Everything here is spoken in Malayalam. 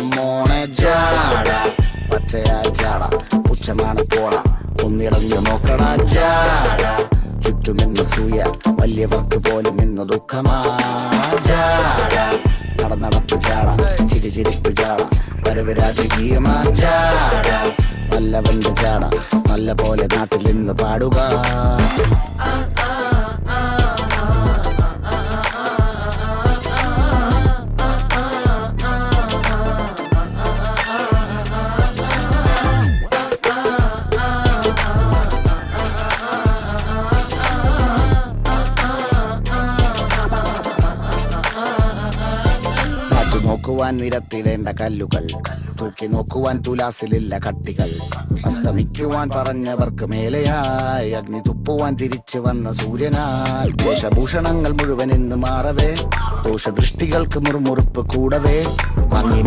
മോണെ ജാട പച്ചയാ ജാട പുച്ഛമാണ് പോട ഒന്നിടഞ്ഞു നോക്കണ ജാട ചുറ്റുമെന്ന് സൂയ വലിയവർക്ക് പോലും ഇന്ന് ദുഃഖമാ ജാട നടപ്പ് ജാട ചിരിപ്പ് ജാട വരവ് രാജകീയമാ ജാട നല്ലവന്റെ ജാട നല്ല പോലെ നാട്ടിൽ നിന്ന് പാടുക. നോക്കുവാൻ നിരത്തിടേണ്ട കല്ലുകൾ തൂക്കി നോക്കുവാൻ തുലാസിലില്ല കട്ടികൾ അസ്തമിക്കുവാൻ പറഞ്ഞവർക്ക് മേലെയായി അഗ്നി തുപ്പുവാൻ തിരിച്ചു വന്ന സൂര്യനായി വേഷഭൂഷണങ്ങൾ മുഴുവൻ ഇന്ന് മാറവേ ദോഷദൃഷ്ടികൾക്ക് മുറുമുറുപ്പ് കൂടവേ മങ്ങി